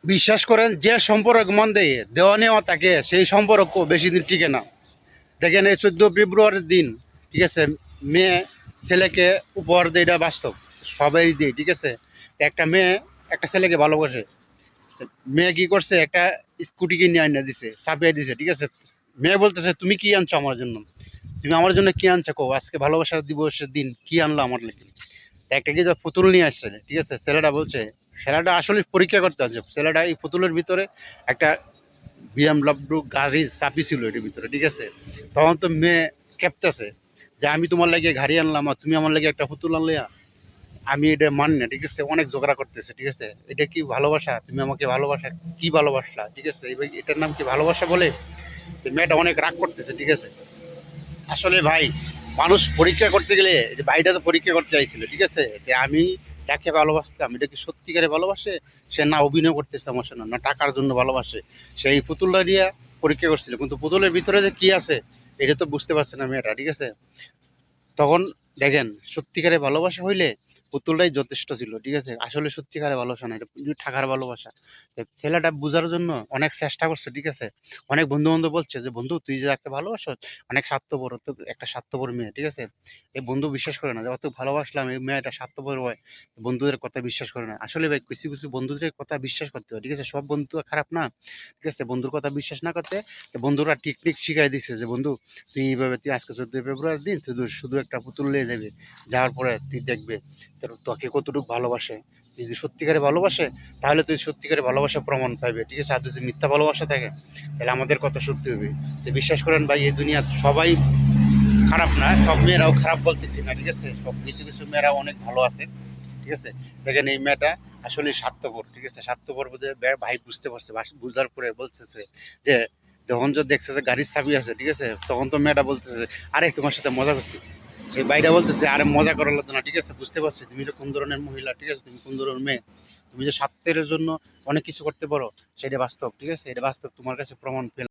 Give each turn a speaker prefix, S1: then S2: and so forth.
S1: বিশ্বাস করেন, যে সম্পর্ক মন দেয় দেওয়া নেওয়া থাকে, সেই সম্পর্ক বেশি দিন টিকে না। দেখেন এই 14 ফেব্রুয়ারির দিন, ঠিক আছে, মেয়ে ছেলেকে উপহার দেয়, এটা বাস্তব, সবাই দেয়, ঠিক আছে। তো একটা মেয়ে একটা ছেলেকে ভালোবাসে, তো মেয়ে কি করছে, একটা স্কুটি কিনে আইনা দিছে, চাপিয়ে দিছে, ঠিক আছে। মেয়ে বলতেছে তুমি কি আনছো আমার জন্য, তুমি আমার জন্য কি আনছো কো, আজকে ভালোবাসা দিবসের দিন কি আনলো আমার লেগে। একটা কি পুতুল নিয়ে আসছে, ঠিক আছে। ছেলেটা বলছে, ছেলেটা আসলে পরীক্ষা করতে আছে, ছেলেটা এই পুতুলের ভিতরে একটা বিএমডব্লিউ গাড়ির চাবি ছিল এটার ভিতরে, ঠিক আছে। তখন তো মেয়ে খেপতেছে যে আমি তোমার লাগে গাড়ি আনলাম আর তুমি আমার লাগে একটা পুতুল আনলে, আমি এটা মানি না, ঠিক আছে। অনেক ঝগড়া করতেছে, ঠিক আছে। এটা কি ভালোবাসা? তুমি আমাকে ভালোবাসা কি ভালোবাসলা, ঠিক আছে, এটার নাম কি ভালোবাসা বলে? তো মেয়েটা অনেক রাগ করতেছে, ঠিক আছে। আসলে ভাই, মানুষ পরীক্ষা করতে গেলে, যে ভাইটা তো পরীক্ষা করতে চাইছিল, ঠিক আছে, যে আমি যাকে ভালোবাসতাম এটা কি সত্যিকারে ভালোবাসে, সে না অভিনয় করতেছে আমার সাথে, না টাকার জন্য ভালোবাসে। সেই পুতুলটা দিয়ে পরীক্ষা করছিল, কিন্তু পুতুলের ভিতরে যে কি আছে এটা তো বুঝতে পারছে না মেয়েটা, ঠিক আছে। তখন দেখেন, সত্যিকারে ভালোবাসা হইলে পুতুলটাই যথেষ্ট ছিল, ঠিক আছে। আসলে সত্যিকারে ভালোবাসা না, এটা টাকার ভালোবাসা। তো ছেলেটা বোঝার জন্য অনেক চেষ্টা করছে, ঠিক আছে। অনেক বন্ধু বান্ধব বলছে যে বন্ধু তুই যে একটা ভালোবাসো, অনেক স্বার্থপর, তো একটা স্বার্থপর মেয়ে, ঠিক আছে। এই বন্ধু বিশ্বাস করে না যে অত ভালোবাসলাম এই মেয়েটা স্বার্থপর হয়, বন্ধুদের কথা বিশ্বাস করে না। আসলে ভাই কিছু কিছু বন্ধুদের কথা বিশ্বাস করতে হয়, ঠিক আছে। সব বন্ধু তো খারাপ না, ঠিক আছে। বন্ধুর কথা বিশ্বাস না করতে, তো বন্ধুরা টেকনিক শিখাই দিচ্ছে যে বন্ধু তুই এইভাবে, তুই আজকে 14 ফেব্রুয়ারির দিন তুই শুধু একটা পুতুল নিয়ে যাবি, যাওয়ার পরে তুই দেখবে তোকে কতটুকু ভালোবাসে। যদি সত্যিকারে ভালোবাসে তাহলে তুই সত্যিকারে ভালোবাসা প্রমাণ পাইবে, ঠিক আছে। আর যদি মিথ্যা ভালোবাসা থাকে তাহলে আমাদের কথা সত্যি হবে। তো বিশ্বাস করেন ভাই, এই দুনিয়া সবাই খারাপ না, সব মেয়েরাও খারাপ বলতেছি না, ঠিক আছে। সব কিছু কিছু মেয়েরাও অনেক ভালো আছে, ঠিক আছে। দেখেন এই মেয়েটা আসলে স্বার্থপর, ঠিক আছে। স্বার্থপর বুঝে ভাই বুঝতে পারছে, বুঝার পরে বলতেছে যে যখন যে দেখছে যে গাড়ির চাবি আছে, ঠিক আছে, তখন তো মেয়েটা বলতেছে আরে তোমার সাথে মজা করছি। সেই ভাইটা বলতেছে আরে মজা করার লাগতো না, ঠিক আছে, বুঝতে পারছি তুমি যে কোন ধরনের মহিলা, ঠিক আছে, তুমি কোন ধরনের মেয়ে। তুমি যে স্বার্থের জন্য অনেক কিছু করতে পারো, সেটা বাস্তব, ঠিক আছে। এটা বাস্তব, তোমার কাছে প্রমাণ পেলাম।